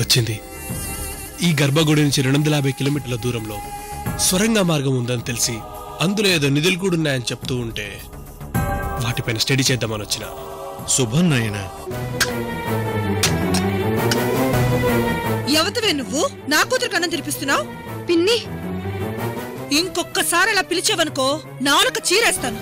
గుర్తుకొచ్చింది. ఈ గర్భగుడి నుంచి 250 కిలోమీటర్ల దూరంలో స్వరంగ మార్గం ఉందని తెలిసి అందులో ఏదో నిధులు కూడా ఉన్నాయని చెప్తూ ఉంటే వాటిపైన స్టడీ చేద్దామని వచ్చిన. శుభం నాయన. ఎవతవే నువ్వు నా కూతురు కన్నం తినిపిస్తున్నావు? పిన్ని, ఇంకొక్కసారి అలా పిలిచేవనుకో నాలుక చీరేస్తాను.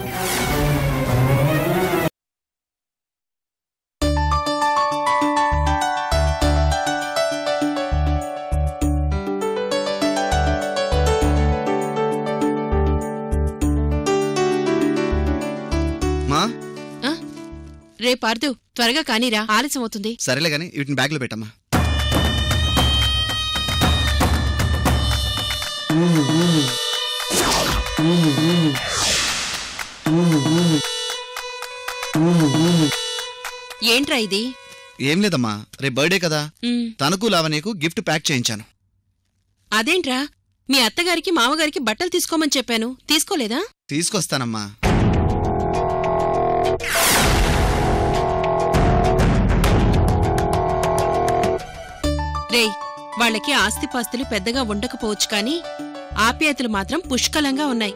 రేపు అర్దు త్వరగా కానీరా, ఆలస్యం అవుతుంది. సరేలే గాని వీటిని బ్యాగ్ లో పెట్టమ్మా. ఏంట్రా ఇది? ఏం లేదమ్మా, రేపు బర్త్డే కదా, తనకు లావణ్యకు గిఫ్ట్ ప్యాక్ చేయించాను. అదేంట్రా, మీ అత్తగారికి మామగారికి బట్టలు తీసుకోమని చెప్పాను, తీసుకోలేదా? తీసుకొస్తానమ్మా. రేయ్, వాళ్ళకి ఆస్తిపాస్తులు పెద్దగా ఉండకపోవచ్చు కాని ఆప్యాయతలు మాత్రం పుష్కలంగా ఉన్నాయి.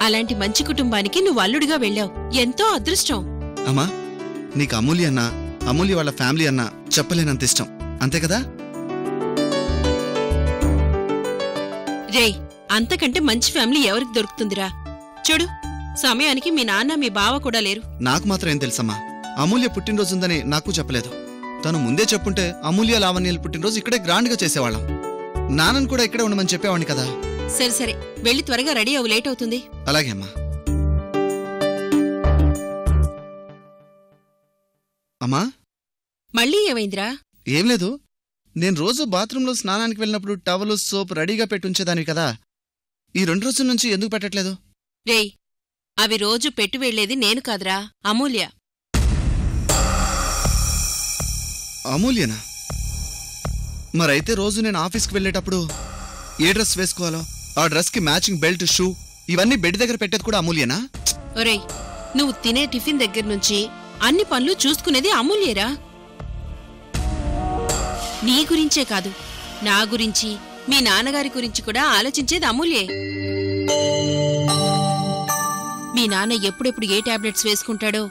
అలాంటి మంచి కుటుంబానికి నువ్వు అల్లుడిగా వెళ్ళావు, ఎంతో అదృష్టం. అమ్మా, నీకు అమూల్య అన్నా అమూల్య వాళ్ళ ఫ్యామిలీ అన్నా చెప్పలేనంత ఇష్టం, అంతే కదా? రేయ్, అంతకంటే మంచి ఫ్యామిలీ ఎవరికి దొరుకుతుందిరా? చూడు, సమయానికి మీ నాన్న మీ బావ కూడా లేరు. నాకు మాత్రం ఏం తెలుసమ్మా, అమూల్య పుట్టినరోజుందని నాకు చెప్పలేదు. తను ముందే చెప్పుంటే అమూల్య లావణ్యల పుట్టినరోజు ఇక్కడే గ్రాండ్ గా చేసేవాళ్ళం. నాన్నను కూడా ఇక్కడే ఉండమని చెప్పేవాడిని కదా. సరే సరే, వెళ్ళి త్వరగా రెడీ అవ్వు, లేట్ అవుతుంది. అలాగే అమ్మా. అమ్మా, మళ్ళీ ఏమైందిరా? ఏం లేదు, నేను రోజు బాత్రూంలో స్నానానికి వెళ్ళినప్పుడు టవలు సోప్ రెడీగా పెట్టుంచేదానివి కదా, ఈ 2 రోజుల నుంచి ఎందుకు పెట్టట్లేదు? రేయ్, అవి రోజు పెట్టి వెళ్లేది నేను కాదురా, అమూల్య. అమూల్యనా? మరైతే రోజు నేను ఆఫీస్కి వెళ్ళేటప్పుడు ఏ డ్రెస్ వేసుకోవాలో ఆ డ్రెస్కి మ్యాచింగ్ బెల్ట్, షూ ఇవన్నీ బెడ్ దగ్గర పెట్టేది కూడా అమూల్యనా? ఒరేయ్, నువ్వు తినే టిఫిన్ దగ్గర నుంచి అన్ని పనులు చూసుకునేది అమూల్యేరా. నీ గురించే కాదు, నా గురించి, మీ నాన్నగారి గురించి కూడా ఆలోచించేది అమూల్యే. మీ నాన్న ఎప్పుడెప్పుడు ఏ టాబ్లెట్స్ వేసుకుంటాడో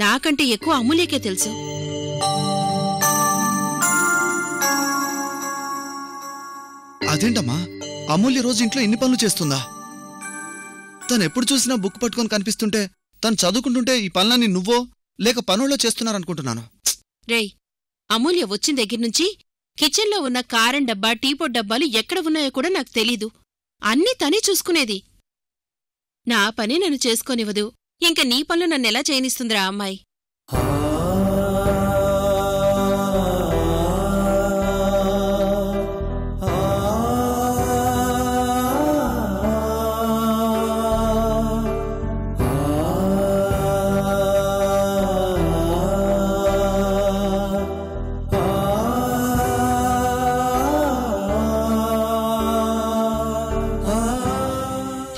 నాకంటే ఎక్కువ అమూల్యకే తెలుసు. అదేంటమ్మా, అమూల్య రోజు ఇంట్లో ఎన్ని పనులు చేస్తుందా? తను ఎప్పుడు చూసినా బుక్ పట్టుకొని కనిపిస్తుంటే, తను చదువుకుంటుంటే ఈ పనులన్నీ నువ్వో లేక పనుల్లో చేస్తున్నారనుకుంటున్నాను. రేయ్, అమూల్య వచ్చిన దగ్గర్నుంచి కిచెన్లో ఉన్న కారం డబ్బా, టీపోట్ డబ్బాలు ఎక్కడ ఉన్నాయో కూడా నాకు తెలీదు. అన్నీ తనే చూసుకునేది. నా పని నన్ను చేసుకోనివ్వదు, ఇంక నీ పనులు నన్నెలా చేయనిస్తుందిరా అమ్మాయి?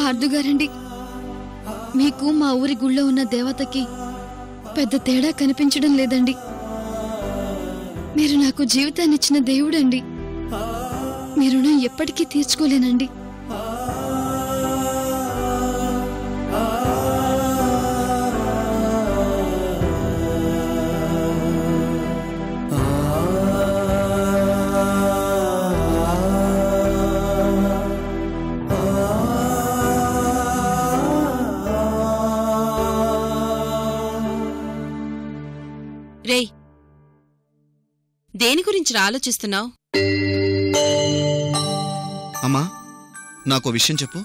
పార్దుగారండి, మీకు మా ఊరి గుళ్ళో ఉన్న దేవతకి పెద్ద తేడా కనిపించడం లేదండి. మీరు నాకు జీవితాన్నిచ్చిన దేవుడండి. మీ రుణం ఎప్పటికీ తీర్చుకోలేనండి. రేయ్, దేని గురించి ఆలోచిస్తున్నావు? అమ్మా, నాకో విషయం చెప్పు,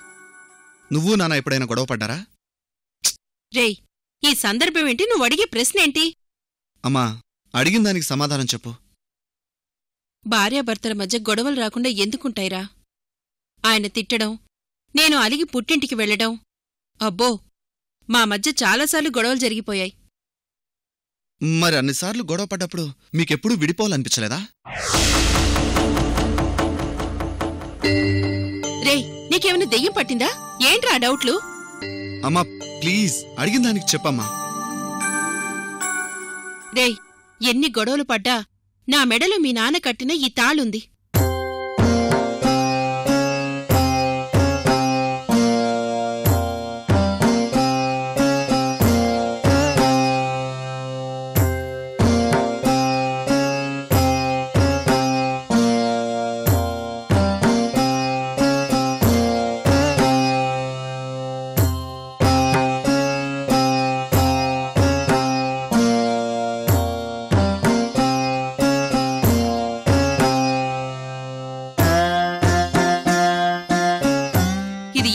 నువ్వు నాన్న ఎప్పుడైనా గొడవ పడ్డారా? రేయ్, ఈ సందర్భం ఏంటి? నువ్వు అడిగే ప్రశ్నేంటి? అమ్మా, అడిగిన దానికి సమాధానం చెప్పు. భార్యాభర్తల మధ్య గొడవలు రాకుండా ఎందుకుంటాయిరా? ఆయన తిట్టడం, నేను అలిగి పుట్టింటికి వెళ్లడం, అబ్బో, మా మధ్య చాలాసార్లు గొడవలు జరిగిపోయాయి. మరి అన్నిసార్లు గొడవ పడ్డప్పుడు మీకెప్పుడూ విడిపోవాలనిపించలేదా? రేయ్, నీకేమైనా దెయ్యం పట్టిందా? ఏంట్రా డౌట్లు? అమ్మా ప్లీజ్, అడిగిన దానికి చెప్పమ్మా. రేయ్, ఎన్ని గొడవలు పడ్డా నా మెడలో మీ నాన్న కట్టిన ఈ తాళుంది.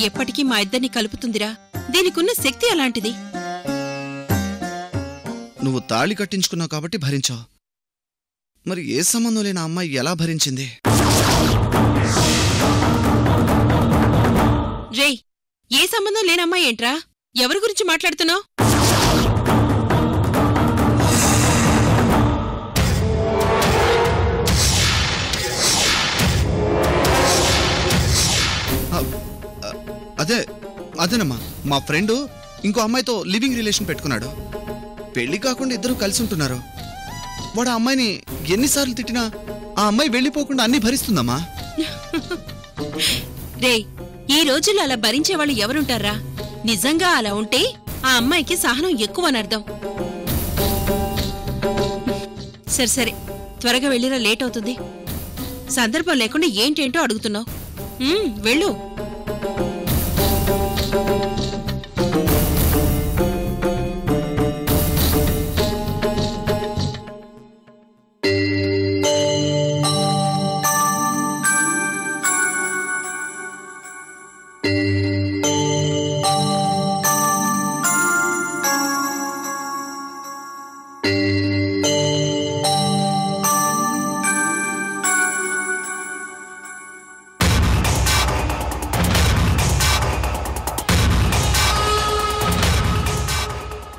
ఎప్పటికీ మా ఇద్దరిని కలుపుతుందిరా. దీనికున్న శక్తి అలాంటిది. నువ్వు తాళి కట్టించుకున్నావు కాబట్టి భరించావు. మరి ఏ సంబంధం లేని అమ్మాయి ఎలా భరించింది? రే, ఏ సంబంధం లేనమ్మాయి ఏంట్రా? ఎవరి గురించి మాట్లాడుతున్నావు? అదేనమ్మా, మా ఫ్రెండ్ ఇంకో అమ్మాయితో లివింగ్ రిలేషన్ పెట్టుకున్నాడు. పెళ్లి కాకుండా ఇద్దరు కలిసి ఉంటున్నారు. వాడు ఆ అమ్మాయిని ఎన్నిసార్లు తిట్టినా ఆ అమ్మాయి వెళ్ళిపోకుండా అన్ని భరిస్తుందమ్మా. రే, ఈ రోజుల్లో అలా భరించేవాళ్ళు ఎవరుంటారా? నిజంగా అలా ఉంటే ఆ అమ్మాయికి సహనం ఎక్కువనర్థం. సరే సరే, త్వరగా వెళ్ళిరా, లేట్ అవుతుంది. సందర్భం లేకుండా ఏంటేంటో అడుగుతున్నావు. వెళ్ళు.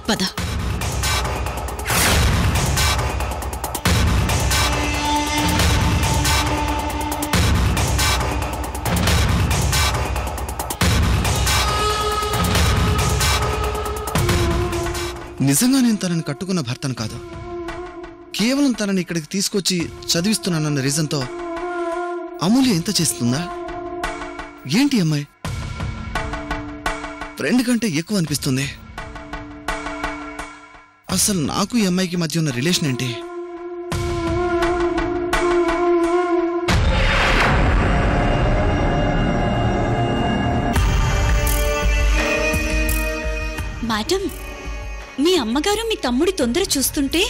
పద. నిజంగా నేను తనని కట్టుకున్న భర్తను కాదు, కేవలం తనని ఇక్కడికి తీసుకొచ్చి చదివిస్తున్నానన్న రీజన్తో అమూల్య ఎంత చేస్తుందా? ఏంటి అమ్మాయి ఫ్రెండ్ కంటే ఎక్కువ అనిపిస్తుంది. అసలు నాకు ఈ అమ్మాయికి మధ్య ఉన్న రిలేషన్ ఏంటి? మేడం, మీ అమ్మగారు మీ తమ్ముడి తొందర చూస్తుంటే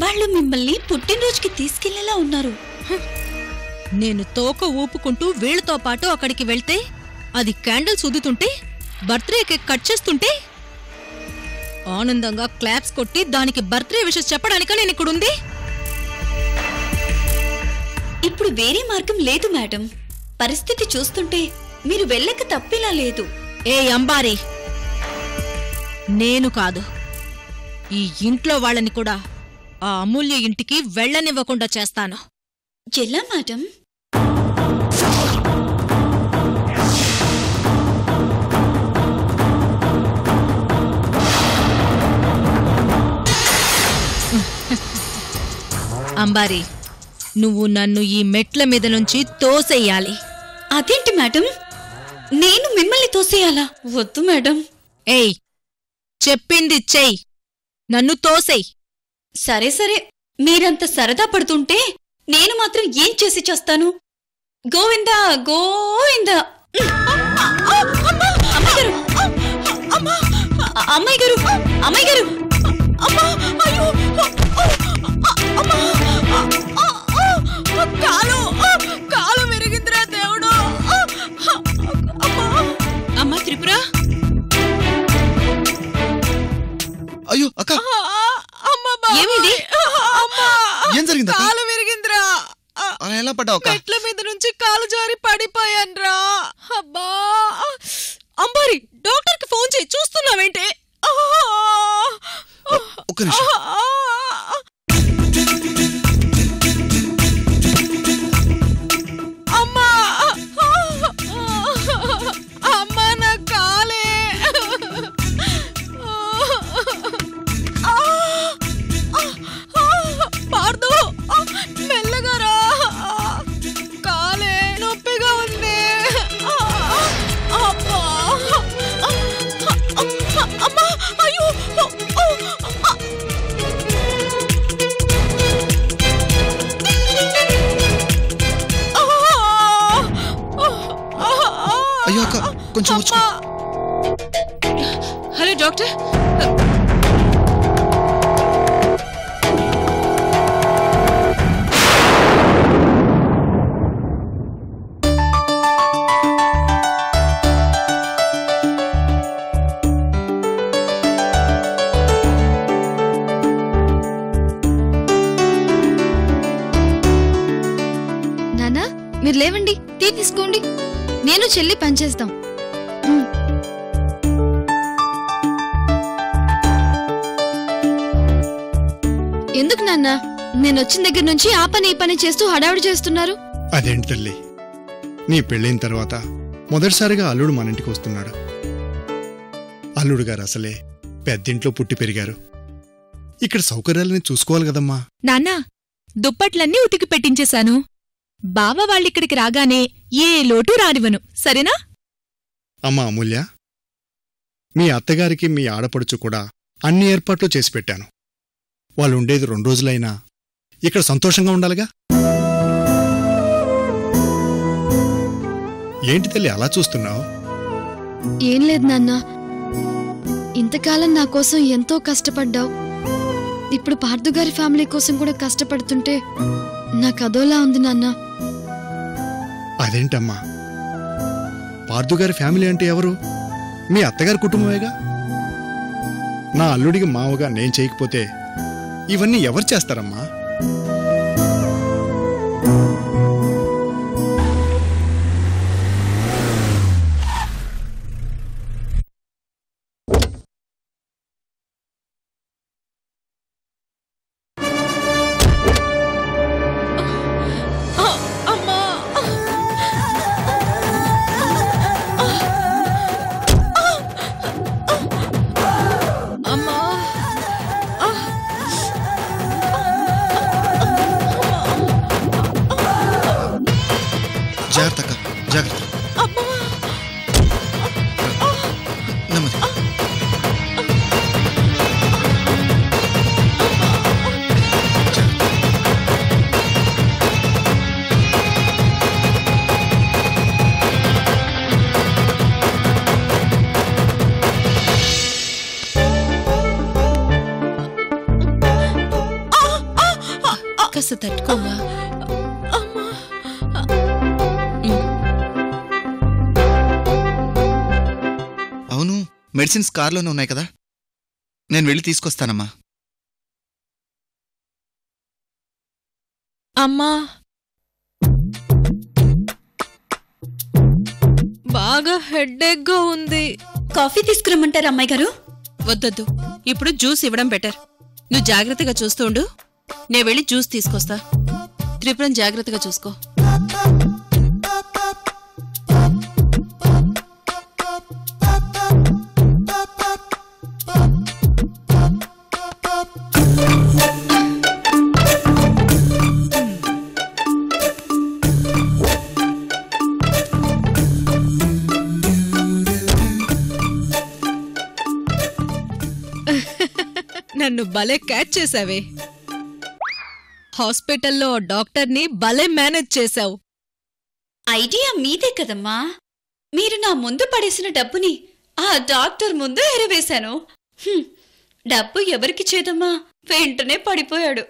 వాళ్ళు మిమ్మల్ని పుట్టినరోజుకి తీసుకెళ్లేలా ఉన్నారు. నేను తోక ఊపుకుంటూ వీళ్లతో పాటు అక్కడికి వెళ్తే, అది క్యాండిల్స్ ఉదుతుంటే, బర్త్డే కేక్ కట్ చేస్తుంటే ఆనందంగా క్లాప్స్ కొట్టి దానికి బర్త్డే విషెస్ చెప్పడానిక నేను ఇక్కడుంది. ఇప్పుడు వేరే మార్గం లేదు మేడం. పరిస్థితి చూస్తుంటే మీరు వెళ్ళక తప్పేలా లేదు. ఏ అంబారి, నేను కాదు, ఈ ఇంట్లో వాళ్ళని కూడా ఆ అమూల్య ఇంటికి వెళ్ళనివ్వకుండా చేస్తాను. ఎలా మేడం? అంబారి, నువ్వు నన్ను ఈ మెట్ల మీద నుంచి తోసేయాలి. అదేంటి మేడం, నేను మిమ్మల్ని తోసేయాలా? వద్దు మేడం. ఏయ్, చెప్పింది చెయ్యి, నన్ను తోసేయ్. సరే సరే, మీరంత సరదా పడుతుంటే నేను మాత్రం ఏం చేసి చేస్తాను? గోవిందా గోవిందా. అమ్మాయి గారు, అమ్మాయి గారు, కాలు విరిగిందిరా దేవుడు. అమ్మా త్రిపుర. అయ్యో అక్క, ఏమిది? ఏం జరిగింది? కాలు విరిగిందిరా. అలా ఎలా పడ్డావు? మెట్ల మీద నుంచి కాలు జారి పడిపోయాన్రా. అబ్బా, అంబారి, డాక్టర్ కి ఫోన్ చేయి. చూస్తున్నావేంటే? ఒక్క నిమిషం. అమ్మా, అమ్మా, నా కాలే. పార్దు, కొంచెం ఊర్చుకో. Hello doctor. నానా మీరు లేవండి, టీ తీసుకోండి. నేను చెల్లి పనిచేస్తాం. ఎందుకు నాన్న నేను వచ్చిన దగ్గర నుంచి ఆ పని ఈ పని చేస్తూ హడావుడి చేస్తున్నారు? అదేంటి తల్లి, నీ పెళ్ళైన తర్వాత మొదటిసారిగా అల్లుడు మన ఇంటికి వస్తున్నాడు. అల్లుడు గారు అసలే పెద్దింట్లో పుట్టి పెరిగారు. ఇక్కడ సౌకర్యాలని చూసుకోవాలి కదమ్మా. నాన్నా, దుప్పట్లన్నీ ఉతికి పెట్టించేశాను. బావ వాళ్ళిక్కడికి రాగానే ఏ లోటు రానివ్వను, సరేనా? అమ్మా అమూల్య, మీ అత్తగారికి మీ ఆడపడుచు కూడా అన్ని ఏర్పాట్లు చేసి పెట్టాను. వాళ్ళు ఉండేది 2 రోజులైనా ఇక్కడ సంతోషంగా ఉండాలిగా. ఏంటి తల్లి అలా చూస్తున్నావు? ఏం లేదు నాన్న, ఇంతకాలం నా కోసం ఎంతో కష్టపడ్డావు. ఇప్పుడు పార్థుగారి ఫ్యామిలీ కోసం కూడా కష్టపడుతుంటే నాకు అదోలా ఉంది నాన్న. అదేంటమ్మా, పార్థుగారి ఫ్యామిలీ అంటే ఎవరు? మీ అత్తగారి కుటుంబమేగా. నా అల్లుడికి మావగా నేను చేయకపోతే ఇవన్నీ ఎవరు చేస్తారమ్మా? జాగ్రత్త, జాగ్రత్త. నెమ్మది. కాస్త తట్టుకోమా. అవును, మెడిసిన్స్ కార్లోనే ఉన్నాయి కదా, నేను వెళ్ళి తీసుకొస్తానమ్మా. అమ్మా, బాగా హెడ్ఏక్గా ఉంది. కాఫీ తీసుకురమ్మంటారా అమ్మాయి గారు? వద్దొద్దు, ఇప్పుడు జ్యూస్ ఇవ్వడం బెటర్. నువ్వు జాగ్రత్తగా చూస్తూ ఉండు, నే వెళ్ళి జ్యూస్ తీసుకొస్తా. త్రిపురం జాగ్రత్తగా చూసుకో. నన్ను భలే క్యాచ్ చేసావే. హాస్పిటల్లో డాక్టర్ని భలే మేనేజ్ చేశావు. ఐడియా మీదే కదమ్మా. మీరు నా ముందు పడేసిన డబ్బుని ఆ డాక్టర్ ముందు ఎరవేశాను. డబ్బు ఎవరికి చేదమ్మా, వెంటనే పడిపోయాడు.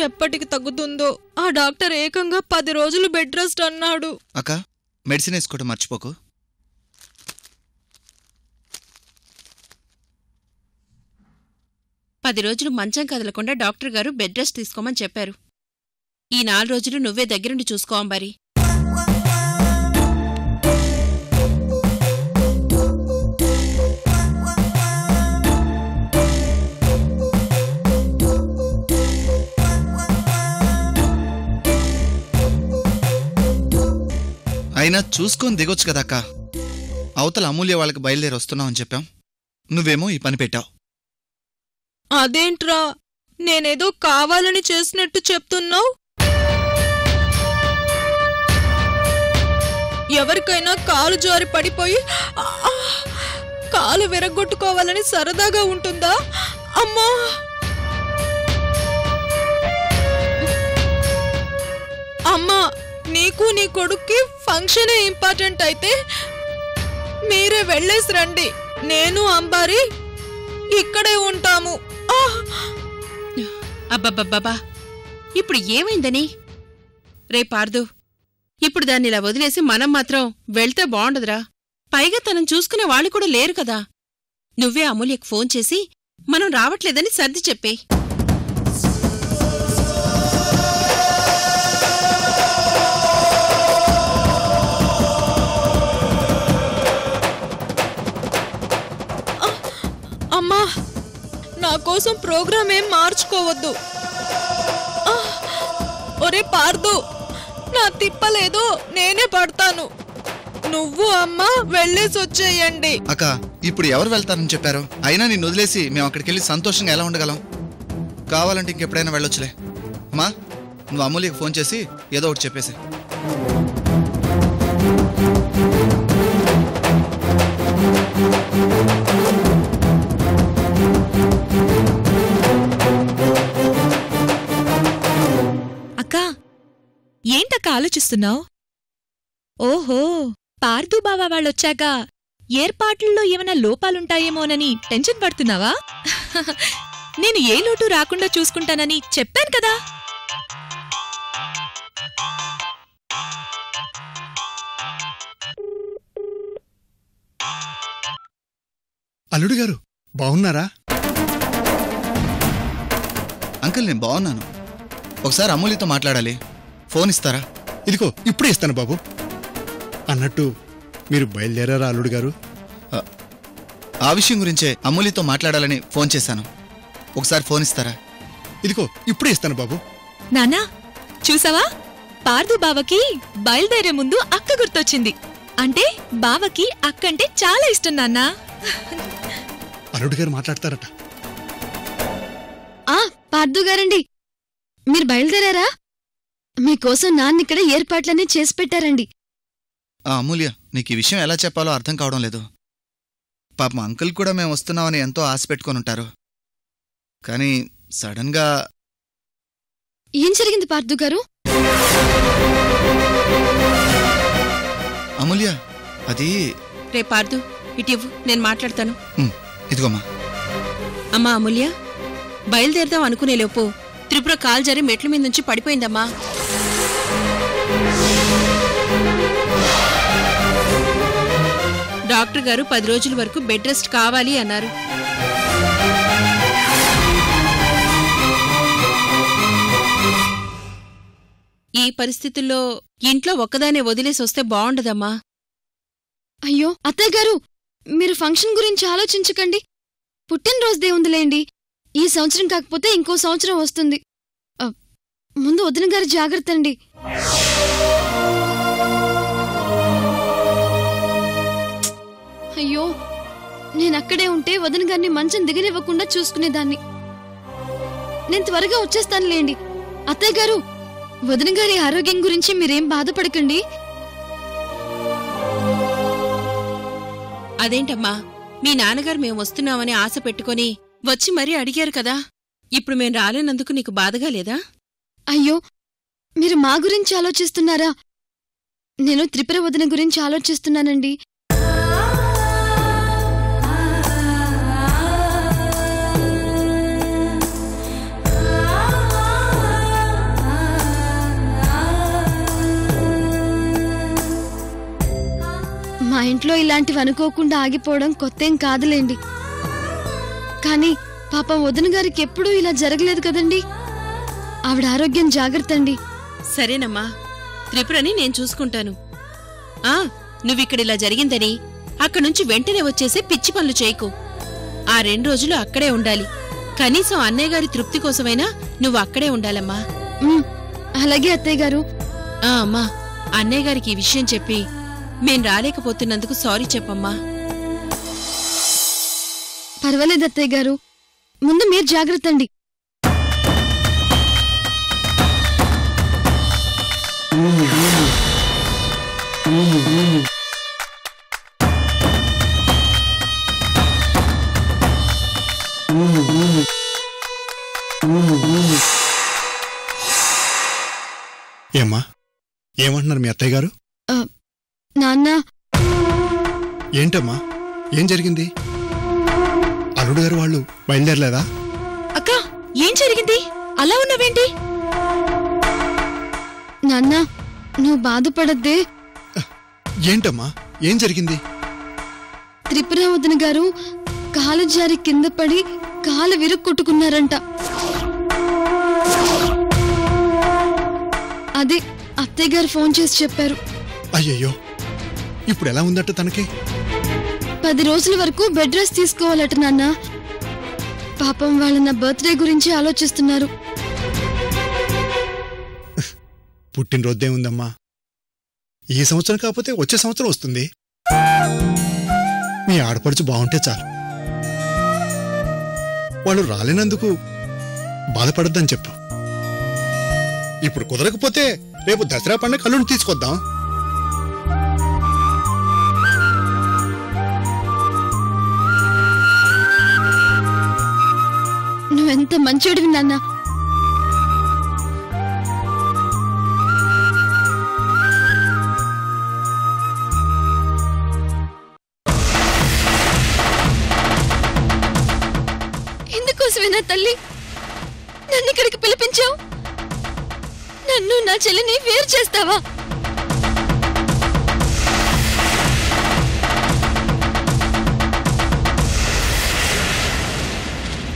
ఎప్పటికి తగ్గుతుందో? ఆ డాక్టర్ ఏకంగా 10 రోజులు బెడ్ రెస్ట్ అన్నాడు. అక్క, మెడిసిన్ వేసుకోవడం మర్చిపోకు. పది రోజులు మంచం కదలకుండా డాక్టర్ గారు బెడ్ రెస్ట్ తీసుకోమని చెప్పారు. ఈ 4 రోజులు నువ్వే దగ్గరుండి చూసుకో అంబారి. అయినా చూసుకొని దిగొచ్చు కదా అక్క. అవతల అమూల్య వాళ్ళకి బయలుదేరి వస్తున్నావు అని చెప్పాం, నువ్వేమో ఈ పని పెట్టావు. అదేంట్రా, నేనేదో కావాలని చేసినట్టు చెప్తున్నావు. ఎవరికైనా కాలు జారి పడిపోయి కాలు విరగొట్టుకోవాలని సరదాగా ఉంటుందా? అమ్మా, అమ్మా, నీకు నీ కొడుక్కి ఫంక్షనే ఇంపార్టెంట్ అయితే మీరే వెళ్ళేసి రండి. నేను అంబారి ఇక్కడే ఉంటాము. అబ్బబ్బబ్బా, ఇప్పుడు ఏమైందని? రే పార్దు, ఇప్పుడు దాన్ని ఇలా వదిలేసి మనం మాత్రం వెళ్తే బావుండదురా. పైగా తనను చూసుకునే వాళ్ళు కూడా లేరు కదా. నువ్వే అమూల్యకు ఫోన్ చేసి మనం రావట్లేదని సర్ది చెప్పే. అమ్మా, నా కోసం ప్రోగ్రాం ఏం మార్చుకోవద్దు. ఒరే పార్దు, నా తిప్పలేదో నేనే పడతాను. నువ్వు అమ్మా వెళ్ళేసి వచ్చేయండి. అక్క, ఇప్పుడు ఎవరు వెళ్తారని చెప్పారు? అయినా నిన్ను వదిలేసి మేము అక్కడికి వెళ్ళి సంతోషంగా ఎలా ఉండగలం? కావాలంటే ఇంకెప్పుడైనా వెళ్ళొచ్చులే. అమ్మా, నువ్వు అమూల్యకి ఫోన్ చేసి ఏదో ఒకటి చెప్పేసి. అక్కా, ఏంటక్క ఆలోచిస్తున్నావు? ఓహో, పార్దు బావా వాళ్ళొచ్చాక ఏర్పాట్లలో ఏమైనా లోపాలుంటాయేమోనని టెన్షన్ పడుతున్నావా? నేను ఏ లోటు రాకుండా చూసుకుంటానని చెప్పాను కదా. అల్లుడు గారు బాగున్నారా? అంకుల్, నేను బాగున్నాను. ఒకసారి అమూల్యతో మాట్లాడాలి. ఫోన్ ఇస్తారా? ఇదిగో ఇప్పుడే ఇస్తాను బాబు. అన్నట్టు మీరు బయలుదేరారా అల్లుడు గారు? ఆ విషయం గురించే అమూల్యతో మాట్లాడాలని ఫోన్ చేశాను. ఒకసారి ఫోన్ ఇస్తారా? ఇదిగో ఇప్పుడే ఇస్తాను బాబు. నానా, చూసావా? పార్దు బావకి బయలుదేరే ముందు అక్క గుర్తొచ్చింది. అంటే బావకి అక్కంటే చాలా ఇష్టం నాన్నా. అల్లుడు గారు మాట్లాడతారట. పార్దు గారండి, మీరు బయలుదేరారా? మీకోసం నాన్నిక్కడ ఏర్పాట్లన్నీ చేసి పెట్టారండి. అమూల్య, నీకు ఈ విషయం ఎలా చెప్పాలో అర్థం కావడం లేదు. పాపం అంకుల్ కూడా మేము వస్తున్నామని ఎంతో ఆశ పెట్టుకొని ఉంటారు. కానీ సడన్గా ఏం జరిగింది పార్దు గారు? అమూల్య, అది రే పార్దు, ఇటివ్వు, నేను మాట్లాడతాను. ఇదిగోమ్మా. అమ్మా అమూల్య, బయలుదేరదాం అనుకునేలోపు త్రిపుర కాల్ జారి మెట్ల మీద నుంచి పడిపోయిందమ్మా. డాక్టర్ గారు 10 రోజుల వరకు బెడ్ రెస్ట్ కావాలి అన్నారు. ఈ పరిస్థితుల్లో ఇంట్లో ఒక్కదానే వదిలేసి వస్తే బావుండదమ్మా. అయ్యో అత్తయ్య గారు, మీరు ఫంక్షన్ గురించి ఆలోచించకండి. పుట్టినరోజుదే ఉందిలేండి. ఈ సంవత్సరం కాకపోతే ఇంకో సంవత్సరం వస్తుంది. ముందు వదిన గారి జాగ్రత్త అండి. అయ్యో, నేనక్కడే ఉంటే వదిన గారిని మంచం దిగనివ్వకుండా చూసుకునేదాన్ని. నేను త్వరగా వచ్చేస్తానులేండి. అత్తయ్య గారు, వదిన గారి ఆరోగ్యం గురించి మీరేం బాధపడకండి. అదేంటమ్మా, మీ నాన్నగారు మేము వస్తున్నామని ఆశ పెట్టుకొని వచ్చి మరీ అడిగారు కదా. ఇప్పుడు మేం రాలేనందుకు నీకు బాధగా లేదా? అయ్యో, మీరు మా గురించి ఆలోచిస్తున్నారా? నేను త్రిపుర వదిన గురించి ఆలోచిస్తున్నానండి. మా ఇంట్లో ఇలాంటివి అనుకోకుండా ఆగిపోవడం కొత్తేం కాదులేండి. కానీ పాపం వదిన గారికి ఎప్పుడూ ఇలా జరగలేదు కదండి. ఆవిడ ఆరోగ్యం జాగ్రత్త అండి. సరేనమ్మా, త్రిపురని నేను చూసుకుంటాను. నువ్విక్కడిలా జరిగిందని అక్కడ్నుంచి వెంటనే వచ్చేసి పిచ్చి పనులు చేయకు. ఆ 2 రోజులు అక్కడే ఉండాలి. కనీసం అన్నయ్య గారి తృప్తి కోసమైనా నువ్వు అక్కడే ఉండాలమ్మా. అలాగే అత్తయ్య గారు. అమ్మా, అన్నయ్య గారికి ఈ విషయం చెప్పి మేం రాలేకపోతున్నందుకు సారీ చెప్పమ్మా. పర్వాలేదు అత్తయ్య గారు, ముందు మీరు జాగ్రత్త అండి. ఏమ్మా ఏమంటున్నారు మీ అత్తయ్య గారు? నాన్న, ఏంటమ్మా ఏం జరిగింది? అల్లుడు గారు వాళ్ళు బయలుదేరలేదా? అక్క ఏం జరిగింది? అలా ఉన్నావేంటి? నాన్న, నువ్వు బాధపడద్దే. ఏంటమ్మా ఏం జరిగింది? త్రిపుర వదిన గారు కాలు జారి కింద పడి కాలు విరుక్కొట్టుకున్నారంట. అదే అత్తయ్య గారు ఫోన్ చేసి చెప్పారు. అయ్యయ్యో, ఇప్పుడు ఎలా ఉందట తనకి? 10 రోజుల వరకు బెడ్ రెస్ట్ తీసుకోవాలట నాన్న. పాపం వాళ్ళ నా బర్త్డే గురించి ఆలోచిస్తున్నారు. పుట్టినరోజే ఉందమ్మా. ఈ సంవత్సరం కాకపోతే వచ్చే సంవత్సరం వస్తుంది. మీ ఆడపడుచు బాగుంటే చాలు. వాళ్ళు రాలేనందుకు బాధపడద్దని చెప్పు. ఇప్పుడు కుదరకపోతే రేపు దసరా పండుగ అల్లుడిని తీసుకొద్దాం. నువ్వెంత మంచోడివి నాన్న. ఎందుకోసమేనా తల్లి నన్ను ఇక్కడికి పిలిపించావు? నన్ను నా చెల్లిని వేరు చేస్తావా?